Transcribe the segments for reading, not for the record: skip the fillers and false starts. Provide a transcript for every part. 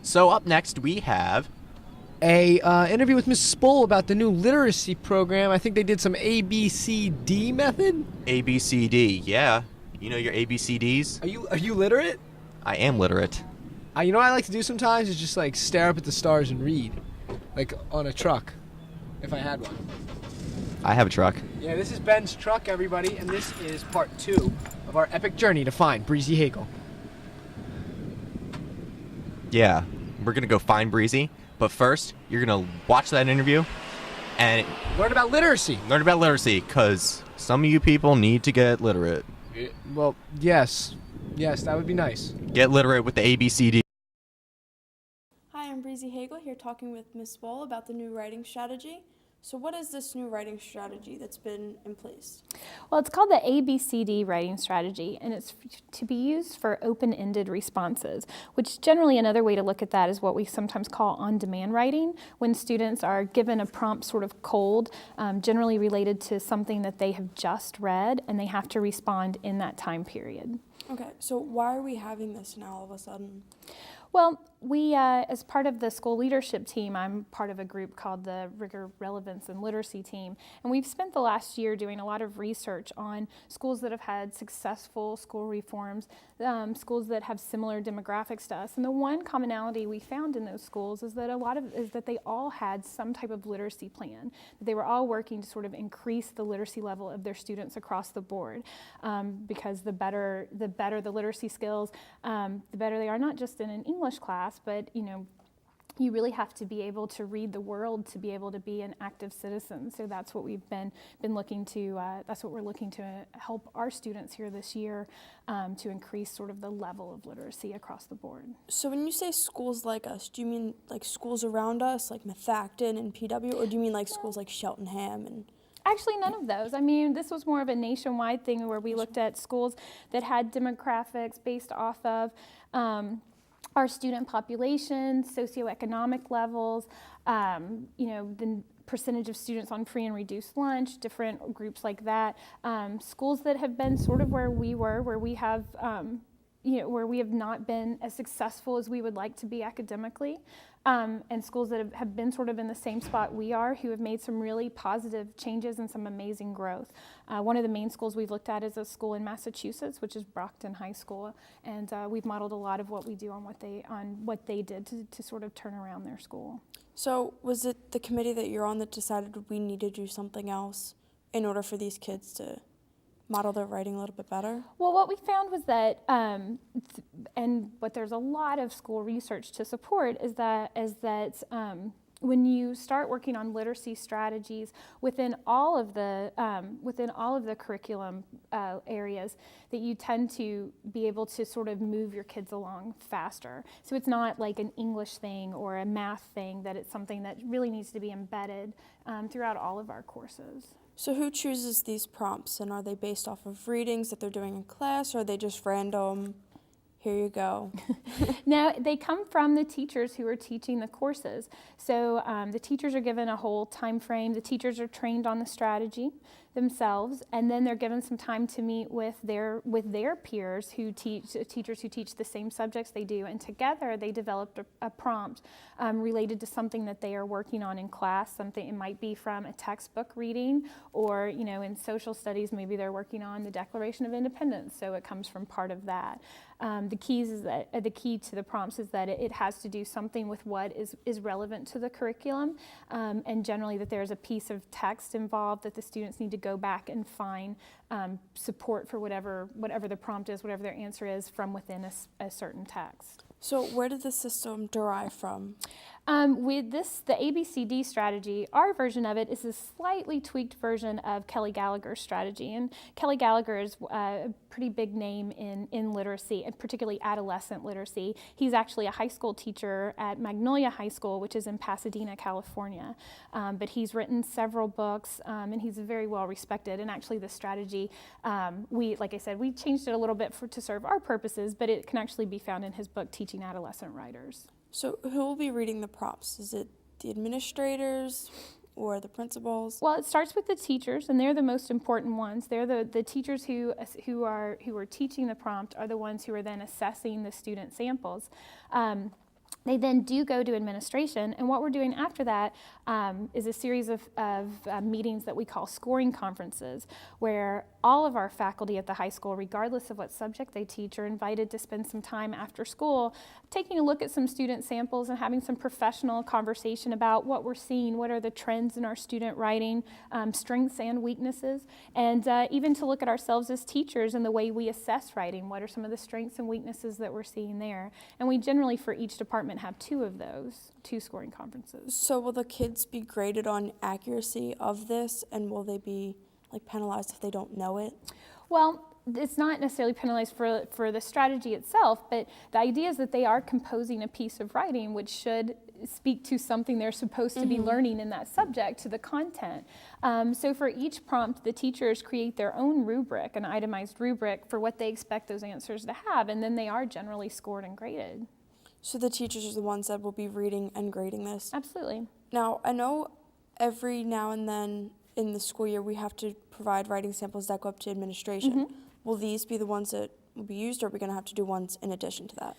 So up next we have a interview with Miss Spohl about the new literacy program. I think they did some ABCD method. ABCD. Yeah, you know your ABCDs? Are you literate? I am literate. You know what I like to do sometimes is just like stare up at the stars and read, like on a truck, if I had one. I have a truck. Yeah, this is Ben's truck, everybody, and this is part 2 of our epic journey to find Breezy Hagel. Yeah, we're gonna go find Breezy, but first you're gonna watch that interview and Learn about literacy. learn about literacy, because some of you people need to get literate. Well, yes, that would be nice. Get literate with the ABCD. Hi, I'm Breezy Hagel here talking with Ms. Spohl about the new writing strategy. So what is this new writing strategy that's been in place? Well, it's called the ABCD writing strategy, and it's to be used for open-ended responses, which generally another way to look at that is what we sometimes call on-demand writing, when students are given a prompt sort of cold, generally related to something that they have just read, and they have to respond in that time period. Okay, so why are we having this now all of a sudden? Well, we, as part of the school leadership team, I'm part of a group called the Rigor, Relevance, and Literacy team, and we've spent the last year doing a lot of research on schools that have had successful school reforms, schools that have similar demographics to us, and the one commonality we found in those schools is that they all had some type of literacy plan. They were all working to sort of increase the literacy level of their students across the board, because the better the literacy skills, the better they are, not just in an English class, but you really have to be able to read the world to be able to be an active citizen. So that's what we've been looking to. That's what we're looking to help our students here this year, to increase sort of the level of literacy across the board. So when you say schools like us, do you mean like schools around us, like Methacton and PW, or do you mean like schools like Cheltenham and? Actually, none of those. I mean, this was more of a nationwide thing where we looked at schools that had demographics based off of our student population, socioeconomic levels, the percentage of students on free and reduced lunch, different groups like that. Schools that have been sort of where we were, where we have where we have not been as successful as we would like to be academically, and schools that have been sort of in the same spot we are, who have made some really positive changes and some amazing growth. One of the main schools we've looked at is a school in Massachusetts, which is Brockton High School, and we've modeled a lot of what we do on what they did to sort of turn around their school. So was it the committee that you're on that decided we need to do something else in order for these kids to model their writing a little bit better? Well, what we found was that, and what there's a lot of school research to support, is that when you start working on literacy strategies within all of the curriculum areas, that you tend to be able to sort of move your kids along faster. So it's not like an English thing or a math thing, that it's something that really needs to be embedded throughout all of our courses. So who chooses these prompts, and are they based off of readings that they're doing in class, or are they just random, here you go? No, they come from the teachers who are teaching the courses. So the teachers are given a whole time frame. The teachers are trained on the strategy themselves, and then they're given some time to meet with their peers who teachers who teach the same subjects they do, and together they developed a prompt related to something that they are working on in class. Something, it might be from a textbook reading, or in social studies maybe they're working on the Declaration of Independence, so it comes from part of that. The key to the prompts is that it has to do something with what is relevant to the curriculum, and generally that there's a piece of text involved that the students need to go back and find support for whatever the prompt is, whatever their answer is, from within a certain text. So where did the system derive from? With the ABCD strategy, our version of it is a slightly tweaked version of Kelly Gallagher's strategy. And Kelly Gallagher is a pretty big name in literacy, and particularly adolescent literacy. He's actually a high school teacher at Magnolia High School, which is in Pasadena, California. But he's written several books, and he's very well respected. And actually the strategy, like I said, we changed it a little bit to serve our purposes, but it can actually be found in his book, Teaching Adolescent Writers. So who will be reading the prompts? Is it the administrators or the principals? Well, it starts with the teachers, and they're the most important ones. They're the teachers who are teaching the prompt are the ones who are then assessing the student samples. They then do go to administration, and what we're doing after that is a series of meetings that we call scoring conferences, where all of our faculty at the high school, regardless of what subject they teach, are invited to spend some time after school taking a look at some student samples and having some professional conversation about what we're seeing, what are the trends in our student writing, strengths and weaknesses, and even to look at ourselves as teachers and the way we assess writing. What are some of the strengths and weaknesses that we're seeing there? And we generally, for each department, have 2 of those, 2 scoring conferences. So will the kids be graded on accuracy of this, and will they be like penalized if they don't know it? Well, it's not necessarily penalized for the strategy itself, but the idea is that they are composing a piece of writing which should speak to something they're supposed to be learning in that subject, to the content. So for each prompt, the teachers create their own rubric, an itemized rubric for what they expect those answers to have, and then they are generally scored and graded. So the teachers are the ones that will be reading and grading this? Absolutely. Now, I know every now and then in the school year we have to provide writing samples that go up to administration. Will these be the ones that will be used, or are we going to have to do ones in addition to that?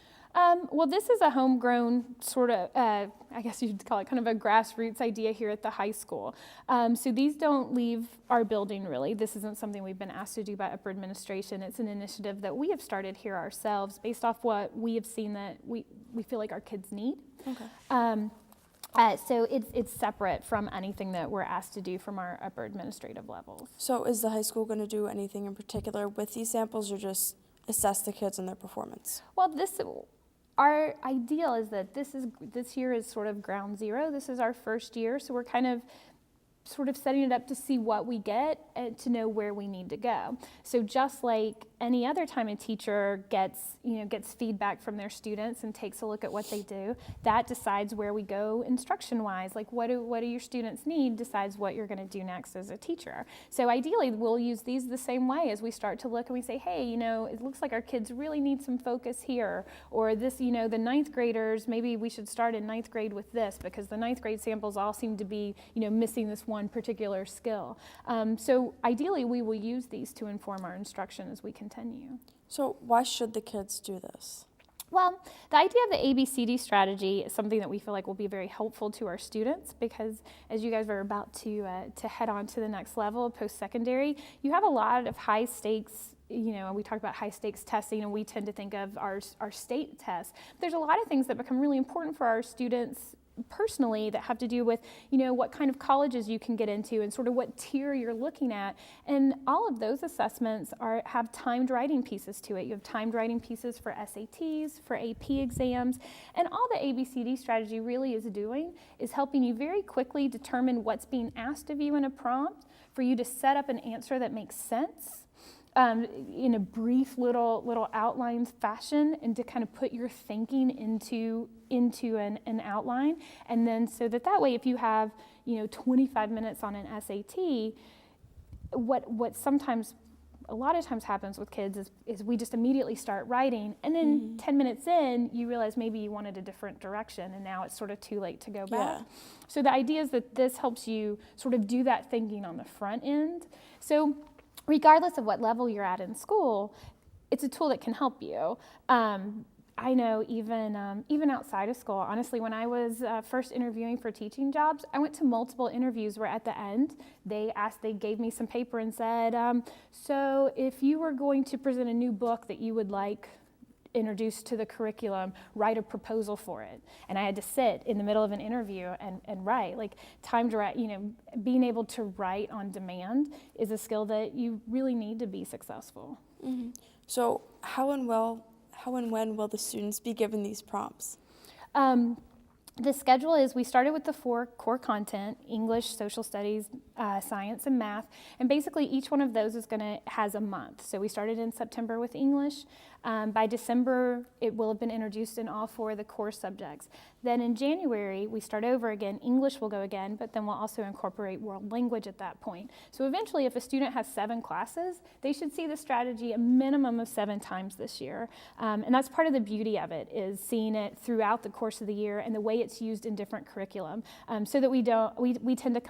Well, this is a homegrown sort of, I guess you'd call it kind of a grassroots idea here at the high school. So these don't leave our building, really. This isn't something we've been asked to do by upper administration. It's an initiative that we have started here ourselves based off what we have seen that we feel like our kids need. Okay. So it's separate from anything that we're asked to do from our upper administrative levels. So is the high school going to do anything in particular with these samples, or just assess the kids and their performance? Well, our ideal is that this year is sort of ground zero. This is our first year, so we're kind of sort of setting it up to see what we get and to know where we need to go. So just like any other time a teacher gets feedback from their students and takes a look at what they do, that decides where we go instruction-wise. Like what do your students need decides what you're going to do next as a teacher. So ideally, we'll use these the same way as we start to look and we say, hey, it looks like our kids really need some focus here, or this, the 9th graders, maybe we should start in 9th grade with this because the 9th grade samples all seem to be, missing this one particular skill. So ideally, we will use these to inform our instruction as we continue. So why should the kids do this? Well, the idea of the ABCD strategy is something that we feel like will be very helpful to our students because as you guys are about to head on to the next level, post-secondary, you have a lot of high stakes. We talk about high stakes testing and we tend to think of our state tests. There's a lot of things that become really important for our students personally that have to do with, what kind of colleges you can get into and sort of what tier you're looking at. And all of those assessments have timed writing pieces to it. You have timed writing pieces for SATs, for AP exams, and all the ABCD strategy really is doing is helping you very quickly determine what's being asked of you in a prompt for you to set up an answer that makes sense. In a brief little outline fashion, and to kind of put your thinking into an outline, and then so that way if you have 25 minutes on an SAT, what sometimes a lot of times happens with kids is we just immediately start writing, and then 10 minutes in you realize maybe you wanted a different direction and now it's sort of too late to go back. Yeah. So the idea is that this helps you sort of do that thinking on the front end. So regardless of what level you're at in school, it's a tool that can help you. I know even outside of school, honestly, when I was first interviewing for teaching jobs, I went to multiple interviews where at the end, they gave me some paper and said, so if you were going to present a new book that you would like introduced to the curriculum, write a proposal for it. And I had to sit in the middle of an interview and write. Like time to write, being able to write on demand is a skill that you really need to be successful. So how and when will the students be given these prompts? The schedule is we started with the 4 core content: English, social studies, science, and math. And basically each one of those has a month. So we started in September with English. By December, it will have been introduced in all 4 of the core subjects. Then in January, we start over again. English will go again, but then we'll also incorporate world language at that point. So eventually, if a student has 7 classes, they should see the strategy a minimum of 7 times this year. And that's part of the beauty of it, is seeing it throughout the course of the year and the way it's used in different curriculum, so that we tend to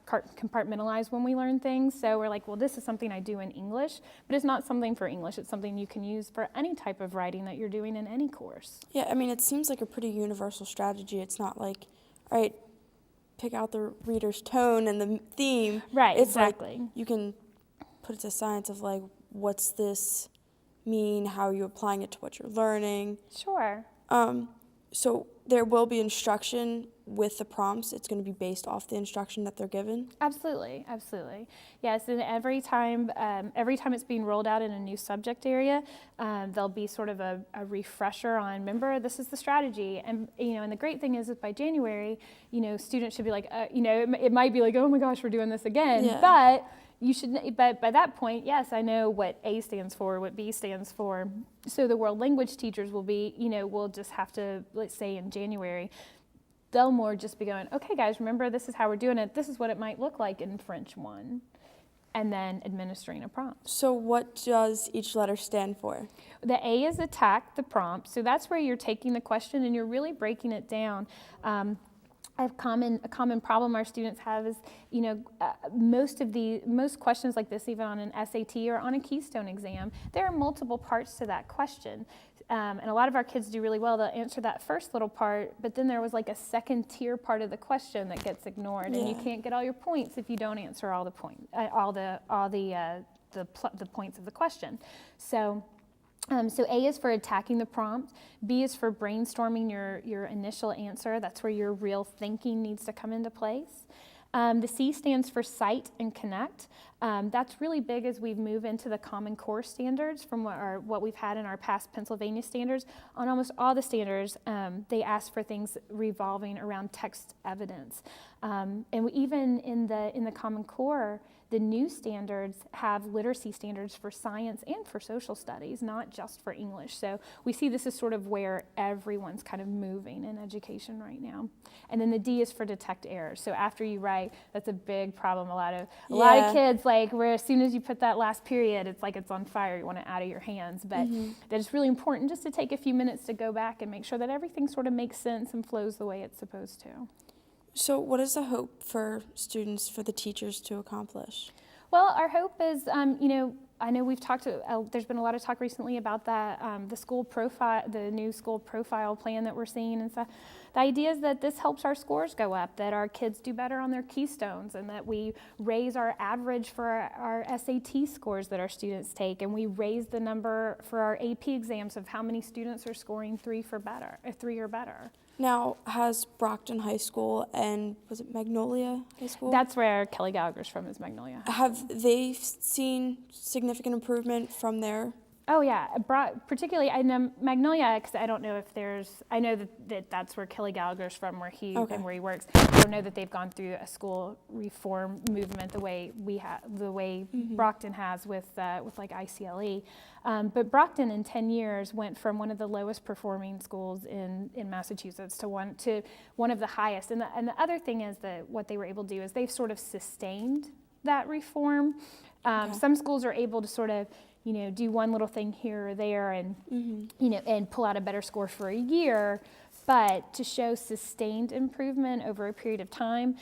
compartmentalize when we learn things. So we're like, well, this is something I do in English, but it's not something for English. It's something you can use for any type of writing that you're doing in any course. Yeah, I mean, it seems like a pretty universal strategy. It's not like, all right, pick out the reader's tone and the theme. Right, it's exactly. Like you can put it to science of like, what's this mean? How are you applying it to what you're learning? Sure. So there will be instruction with the prompts. It's going to be based off the instruction that they're given. Absolutely, absolutely. Yes, and every time it's being rolled out in a new subject area, there'll be sort of a refresher on, remember, this is the strategy. And, and the great thing is that by January, students should be like, it might be like, oh my gosh, we're doing this again. Yeah. But by that point, yes, I know what A stands for, what B stands for. So the world language teachers will be, we'll just have to, let's say in January, they'll more just be going, okay guys, remember this is how we're doing it. This is what it might look like in French 1. And then administering a prompt. So what does each letter stand for? The A is attack the prompt. So that's where you're taking the question and you're really breaking it down. A common problem our students have is, most questions like this, even on an SAT or on a Keystone exam, there are multiple parts to that question. And a lot of our kids do really well. They'll answer that first little part, but then there was like a second tier part of the question that gets ignored, and you can't get all your points if you don't answer all the points of the question. So A is for attacking the prompt. B is for brainstorming your initial answer. That's where your real thinking needs to come into place. The C stands for cite and connect. That's really big as we move into the Common Core standards from what we've had in our past Pennsylvania standards. On almost all the standards, they ask for things revolving around text evidence. And even in the Common Core, the new standards have literacy standards for science and for social studies, not just for English. So we see this is sort of where everyone's kind of moving in education right now. And then the D is for detect errors. So after you write, that's a big problem. A lot of kids, like, where as soon as you put that last period, it's like it's on fire. You want it out of your hands. But that it's really important just to take a few minutes to go back and make sure that everything sort of makes sense and flows the way it's supposed to. So what is the hope for students, for the teachers to accomplish? Well, our hope is, I know we've talked, there's been a lot of talk recently about that, the new school profile plan that we're seeing and stuff. The idea is that this helps our scores go up, that our kids do better on their Keystones, and that we raise our average for our SAT scores that our students take, and we raise the number for our AP exams of how many students are scoring 3 or better. Now, has Brockton High School and, was it Magnolia High School? That's where Kelly Gallagher's from, is Magnolia. Have they seen significant improvement from there? Oh yeah, particularly I know Magnolia, because I don't know if I know that's where Kelly Gallagher's from, where he and where he works. I don't know that they've gone through a school reform movement the way Brockton has with like ICLE. But Brockton in 10 years went from one of the lowest performing schools in Massachusetts to one of the highest. And the other thing is that what they were able to do is they've sort of sustained that reform. Some schools are able to sort of do one little thing here or there and, and pull out a better score for a year, but to show sustained improvement over a period of time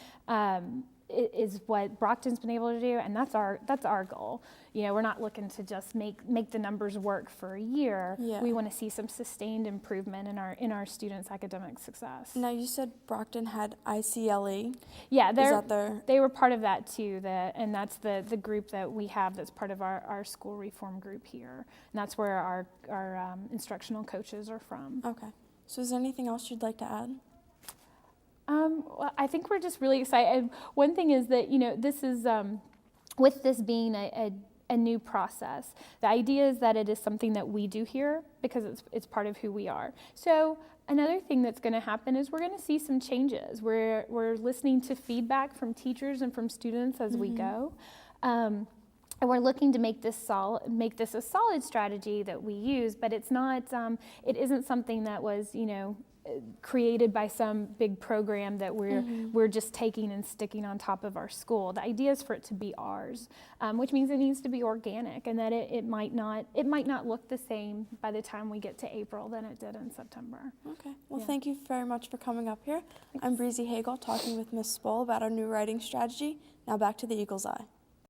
is what Brockton's been able to do, and that's our goal. We're not looking to just make the numbers work for a year. Yeah. We want to see some sustained improvement in our students' academic success. Now, you said Brockton had ICLE. Yeah, they were part of that too, and that's the group that we have that's part of our school reform group here. And that's where our instructional coaches are from. Okay. So is there anything else you'd like to add? Well, I think we're just really excited. One thing is that, this is, with this being a new process, the idea is that it is something that we do here because it's part of who we are. So another thing that's going to happen is we're going to see some changes. We're listening to feedback from teachers and from students as we go. And we're looking to make this a solid strategy that we use, but it's not, it isn't something that was, created by some big program that we're just taking and sticking on top of our school. The idea is for it to be ours, which means it needs to be organic, and that it might not look the same by the time we get to April than it did in September. Okay. Well, thank you very much for coming up here. I'm Breezy Hagel talking with Ms. Spull about our new writing strategy. Now back to the eagle's eye.